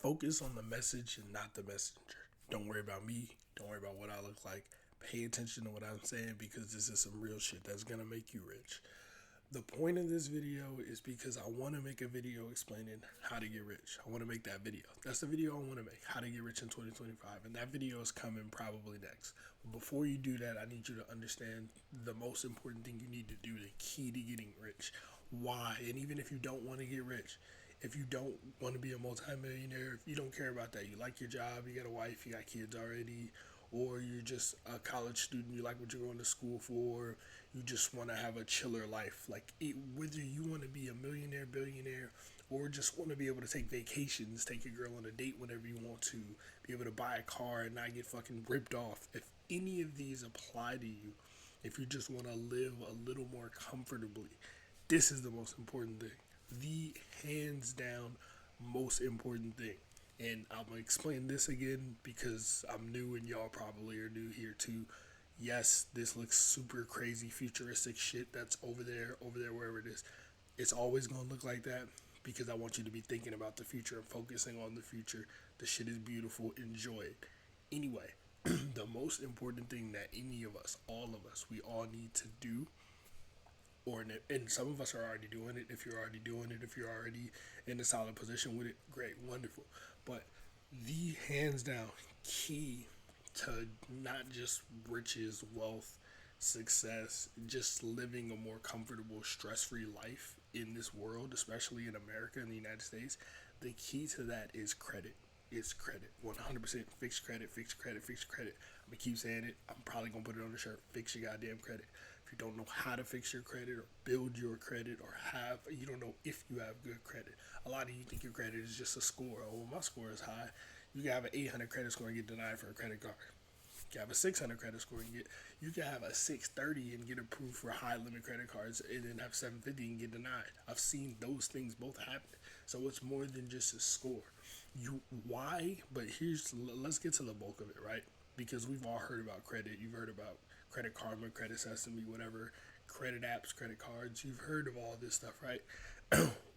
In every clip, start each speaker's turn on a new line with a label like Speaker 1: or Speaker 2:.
Speaker 1: Focus on the message and not the messenger. Don't worry about me. Don't worry about what I look like. Pay attention to what I'm saying because this is some real shit that's gonna make you rich. The point of this video is because I want to make a video explaining how to get rich. I want to make that video. That's the video I want to make, how to get rich in 2025. And that video is coming probably next. But before you do that, I need you to understand the most important thing you need to do, the key to getting rich. Why? And even if you don't want to get rich, if you don't want to be a multimillionaire, if you don't care about that, you like your job, you got a wife, you got kids already, or you're just a college student, you like what you're going to school for, you just want to have a chiller life. Whether you want to be a millionaire, billionaire, or just want to be able to take vacations, take your girl on a date whenever you want to, be able to buy a car and not get fucking ripped off. If any of these apply to you, if you just want to live a little more comfortably, this is the most important thing. The hands down most important thing. And I'm gonna explain this again because I'm new and y'all probably are new here too. Yes, this looks super crazy futuristic shit that's over there, wherever it is. It's always gonna look like that because I want you to be thinking about the future and focusing on the future. The shit is beautiful. Enjoy it. Anyway, the most important thing that any of us, all of us, we all need to do, and some of us are already doing it. If you're already doing it, if you're already in a solid position with it, great, wonderful. But the hands down key to not just riches, wealth, success, just living a more comfortable, stress free life in this world, especially in America and the United States, the key to that is credit. It's credit. 100% fixed credit, fixed credit, fixed credit. I'm going to keep saying it. I'm probably going to put it on the shirt. Fix your goddamn credit. If you don't know how to fix your credit or build your credit or you don't know if you have good credit. A lot of you think your credit is just a score. Oh, my score is high. You can have an 800 credit score and get denied for a credit card. You can have a 600 credit score and you can have a 630 and get approved for high limit credit cards and then have 750 and get denied. I've seen those things both happen. So it's more than just a score. Why? But let's get to the bulk of it, right? Because we've all heard about credit. You've heard about Credit Karma, Credit Sesame, whatever, credit apps, credit cards. You've heard of all this stuff, right?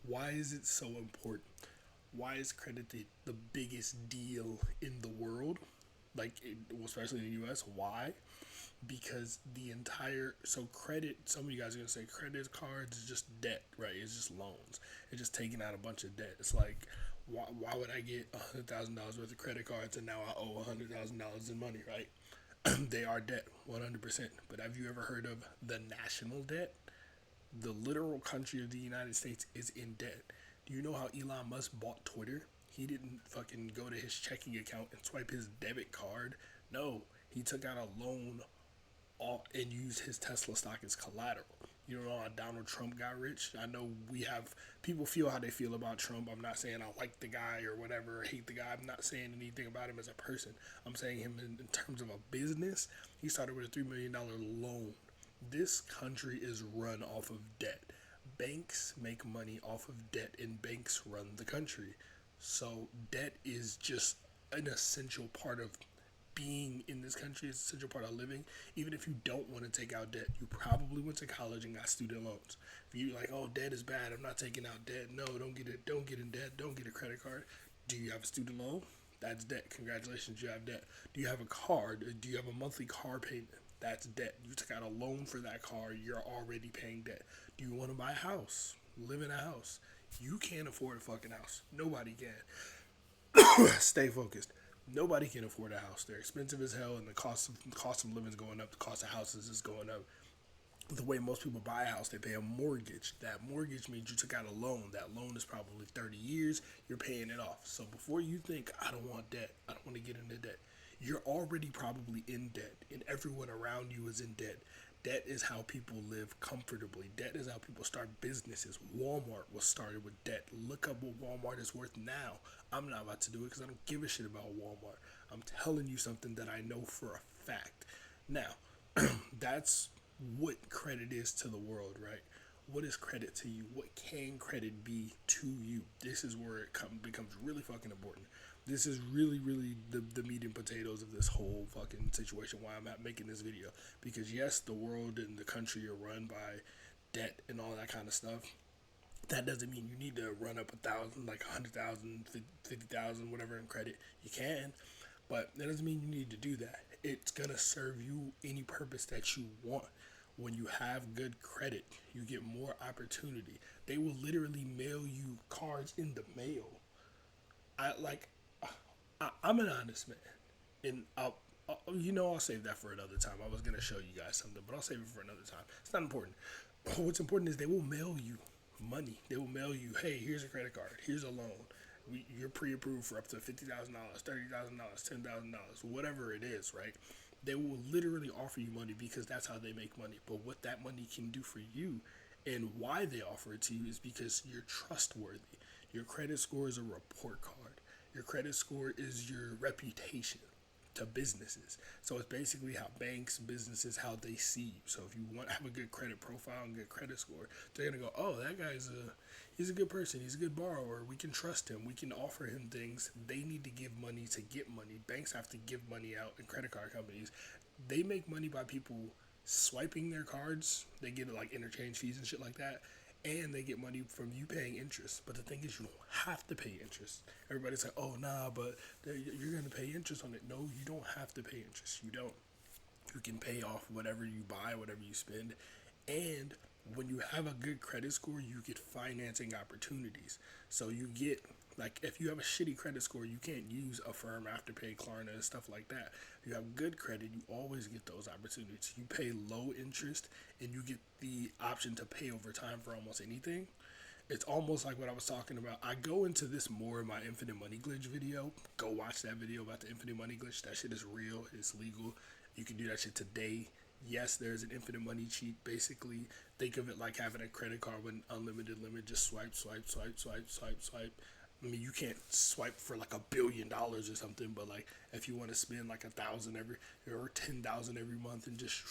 Speaker 1: Why is it so important? Why is credit the biggest deal in the world? Especially in the U.S. Why? Because credit. Some of you guys are gonna say credit cards is just debt, right? It's just loans. It's just taking out a bunch of debt. It's like, why would I get $100,000 worth of credit cards and now I owe $100,000 in money, right? They are debt, 100%. But have you ever heard of the national debt? The literal country of the United States is in debt. Do you know how Elon Musk bought Twitter? He didn't fucking go to his checking account and swipe his debit card. No, he took out a loan and used his Tesla stock as collateral. You know how Donald Trump got rich? I know people feel how they feel about Trump. I'm not saying I like the guy or whatever, or hate the guy. I'm not saying anything about him as a person. I'm saying him in terms of a business. He started with a $3 million loan. This country is run off of debt. Banks make money off of debt, and banks run the country. So debt is just an essential part of being in this country. It's an essential part of living. Even if you don't want to take out debt, you probably went to college and got student loans. If you like, oh, debt is bad, I'm not taking out debt. No, don't get it. Don't get in debt. Don't get a credit card. Do you have a student loan? That's debt. Congratulations, you have debt. Do you have a car? Do you have a monthly car payment? That's debt. You took out a loan for that car. You're already paying debt. Do you want to buy a house? Live in a house? You can't afford a fucking house. Nobody can. Stay focused. Nobody can afford a house. They're expensive as hell, and the cost of living is going up. The cost of houses is going up. The way most people buy a house, they pay a mortgage. That mortgage means you took out a loan. That loan is probably 30 years. You're paying it off. So before you think, I don't want debt, I don't want to get into debt, you're already probably in debt, and everyone around you is in debt. Debt is how people live comfortably. Debt is how people start businesses. Walmart was started with debt. Look up what Walmart is worth now. I'm not about to do it because I don't give a shit about Walmart. I'm telling you something that I know for a fact. Now, that's what credit is to the world, right? What is credit to you? What can credit be to you? This is where becomes really fucking important. This is really, really the meat and potatoes of this whole fucking situation. Why I'm not making this video, because yes, the world and the country are run by debt and all that kind of stuff. That doesn't mean you need to run up 1,000, like 100,000, 50,000, whatever in credit. You can, but that doesn't mean you need to do that. It's gonna serve you any purpose that you want. When you have good credit, you get more opportunity. They will literally mail you cards in the mail. I like, I'm an honest man, and I'll save that for another time. I was gonna show you guys something, but I'll save it for another time. It's not important. What's important is they will mail you money. They will mail you, hey, here's a credit card, here's a loan. You're pre-approved for up to $50,000, $30,000, $10,000, whatever it is, right? They will literally offer you money because that's how they make money. But what that money can do for you and why they offer it to you is because you're trustworthy. Your credit score is a report card. Your credit score is your reputation to businesses. So it's basically how banks, businesses, how they see you. So if you want to have a good credit profile and good credit score, they're gonna go, oh, that guy's he's a good person, he's a good borrower, we can trust him, we can offer him things. They need to give money to get money. Banks have to give money out, and credit card companies, they make money by people swiping their cards. They get like interchange fees and shit like that, and they get money from you paying interest. But the thing is, you don't have to pay interest. Everybody's like, oh, nah, but you're going to pay interest on it. No, you don't have to pay interest. You don't. You can pay off whatever you buy, whatever you spend. And when you have a good credit score, you get financing opportunities. So you get, like, if you have a shitty credit score, you can't use Affirm, Afterpay, Klarna, and stuff like that. If you have good credit, you always get those opportunities. You pay low interest, and you get the option to pay over time for almost anything. It's almost like what I was talking about. I go into this more in my Infinite Money Glitch video. Go watch that video about the Infinite Money Glitch. That shit is real. It's legal. You can do that shit today. Yes, there's an infinite money cheat. Basically, think of it like having a credit card with an unlimited limit. Just swipe, swipe, swipe, swipe, swipe, swipe. I mean, you can't swipe for like $1 billion or something, but like if you want to spend like 1,000 every or 10,000 every month, and just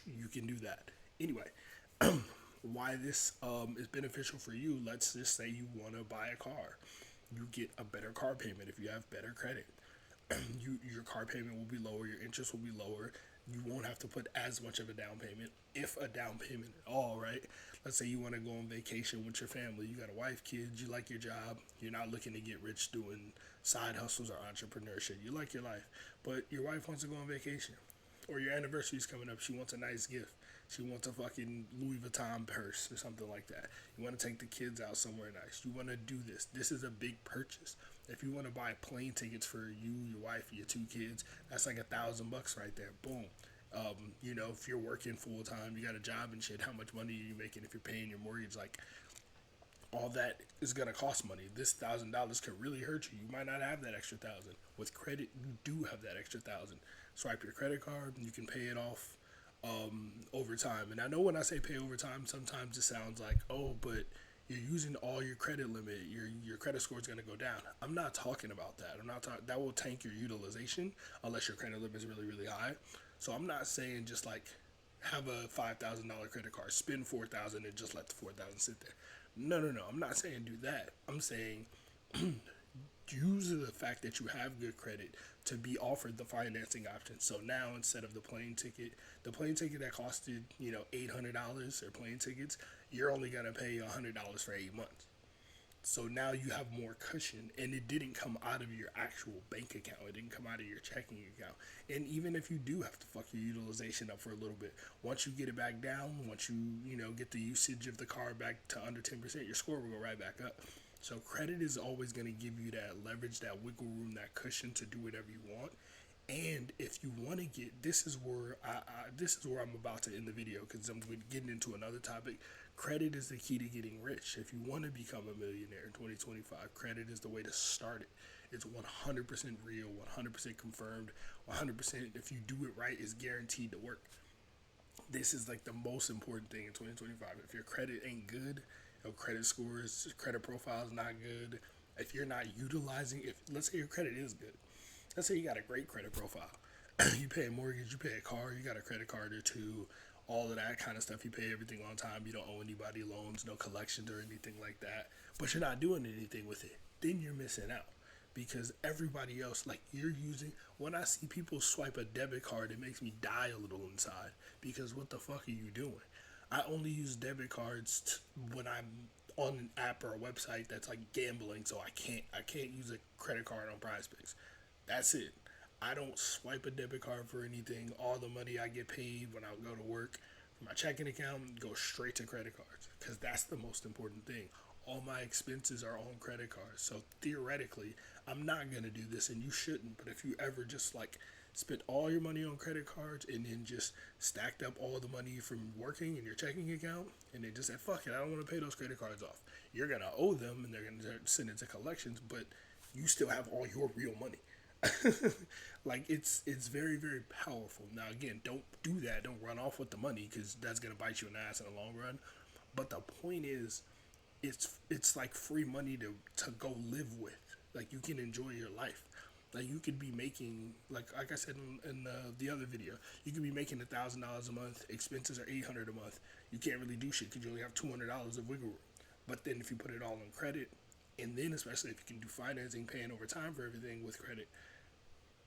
Speaker 1: you can do that. Anyway, why this is beneficial for you? Let's just say you want to buy a car. You get a better car payment if you have better credit. Your car payment will be lower, your interest will be lower. You won't have to put as much of a down payment, if a down payment at all, right? Let's say you want to go on vacation with your family. You got a wife, kids, you like your job. You're not looking to get rich doing side hustles or entrepreneurship. You like your life, but your wife wants to go on vacation. Or your anniversary's coming up. She wants a nice gift. She wants a fucking Louis Vuitton purse or something like that. You want to take the kids out somewhere nice. You want to do this. This is a big purchase. If you want to buy plane tickets for you, your wife, your 2 kids, that's like $1,000 right there. Boom. If you're working full time, you got a job and shit, how much money are you making if you're paying your mortgage? Like, all that is gonna cost money. This $1,000 could really hurt you. You might not have that extra 1,000. With credit, you do have that extra 1,000. Swipe your credit card, and you can pay it off over time. And I know when I say pay over time, sometimes it sounds like, oh, but you're using all your credit limit. Your credit score is gonna go down. I'm not talking about that. I'm not talking. That will tank your utilization unless your credit limit is really really high. So I'm not saying just like have a $5,000 credit card, spend 4,000 and just let the 4,000 sit there. No. I'm not saying do that. I'm saying use the fact that you have good credit to be offered the financing option. So now instead of the plane ticket that costed $800 or plane tickets, you're only gonna pay $100 for 8 months. So now you have more cushion, and it didn't come out of your actual bank account. It didn't come out of your checking account. And even if you do have to fuck your utilization up for a little bit, once you get it back down, once you get the usage of the car back to under 10%, your score will go right back up. So credit is always going to give you that leverage, that wiggle room, that cushion to do whatever you want. And if you want to get, this is where I'm about to end the video because I'm getting into another topic. Credit is the key to getting rich. If you want to become a millionaire in 2025, credit is the way to start it. It's 100% real, 100% confirmed, 100%. If you do it right, it's guaranteed to work. This is like the most important thing in 2025. If your credit ain't good, your credit scores, credit profile is not good. If you're not utilizing, let's say your credit is good. Let's say you got a great credit profile. You pay a mortgage, you pay a car, you got a credit card or two, all of that kind of stuff. You pay everything on time. You don't owe anybody loans, no collections or anything like that. But you're not doing anything with it. Then you're missing out. Because everybody else, like you're using, when I see people swipe a debit card, it makes me die a little inside. Because what the fuck are you doing? I only use debit cards when I'm on an app or a website that's like gambling, so I can't use a credit card on Prize Picks. That's it. I don't swipe a debit card for anything. All the money I get paid when I go to work from my checking account goes straight to credit cards because that's the most important thing. All my expenses are on credit cards. So theoretically, I'm not going to do this and you shouldn't. But if you ever just like spent all your money on credit cards and then just stacked up all the money from working in your checking account and then just said, fuck it, I don't want to pay those credit cards off. You're going to owe them and they're going to send it to collections, but you still have all your real money. Like it's very very powerful. Now again, don't do that. Don't run off with the money because that's gonna bite you in the ass in the long run. But the point is, it's like free money to go live with. Like you can enjoy your life. Like you could be making like I said in the other video, you could be making $1,000 a month. Expenses are $800 a month. You can't really do shit because you only have $200 of wiggle room. But then if you put it all on credit, and then especially if you can do financing, paying over time for everything with credit,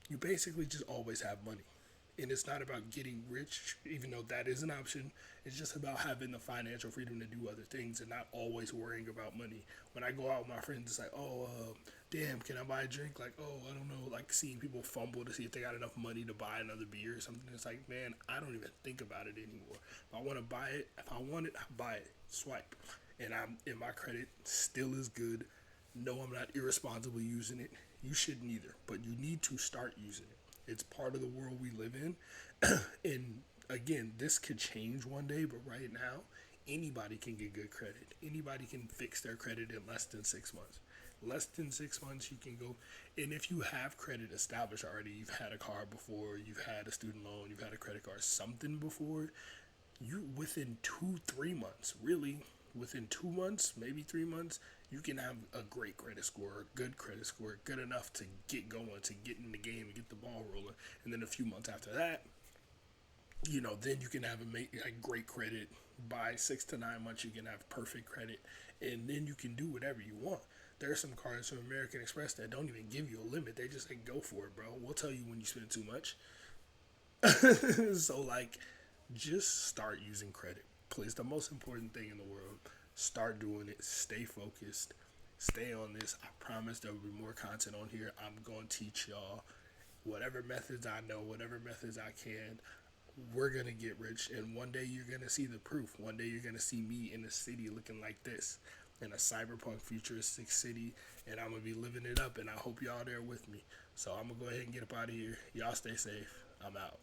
Speaker 1: you basically just always have money. And it's not about getting rich, even though that is an option. It's just about having the financial freedom to do other things and not always worrying about money. When I go out with my friends, it's like, oh, damn, can I buy a drink? Like, oh, I don't know, like seeing people fumble to see if they got enough money to buy another beer or something. It's like, man, I don't even think about it anymore. If I want to buy it, if I want it, I buy it, swipe. And my credit still is good. No, I'm not irresponsibly using it. You shouldn't either, but you need to start using it. It's part of the world we live in. And again, this could change one day, but right now, anybody can get good credit. Anybody can fix their credit in less than 6 months. Less than 6 months, you can go. And if you have credit established already, you've had a car before, you've had a student loan, you've had a credit card, something before, you within 2-3 months, really, within 2 months, maybe 3 months, you can have a great credit score, a good credit score, good enough to get going, to get in the game and get the ball rolling. And then a few months after that, then you can have a great credit. By 6 to 9 months, you can have perfect credit, and then you can do whatever you want. There are some cards from American Express that don't even give you a limit. They just say, go for it, bro. We'll tell you when you spend too much. So, like, just start using credit. Please, the most important thing in the world. Start doing it. Stay focused. Stay on this. I promise there will be more content on here. I'm going to teach y'all whatever methods I know, whatever methods I can. We're going to get rich, and one day you're going to see the proof. One day you're going to see me in a city looking like this, in a cyberpunk futuristic city, and I'm going to be living it up, and I hope y'all there with me. So I'm going to go ahead and get up out of here. Y'all stay safe. I'm out.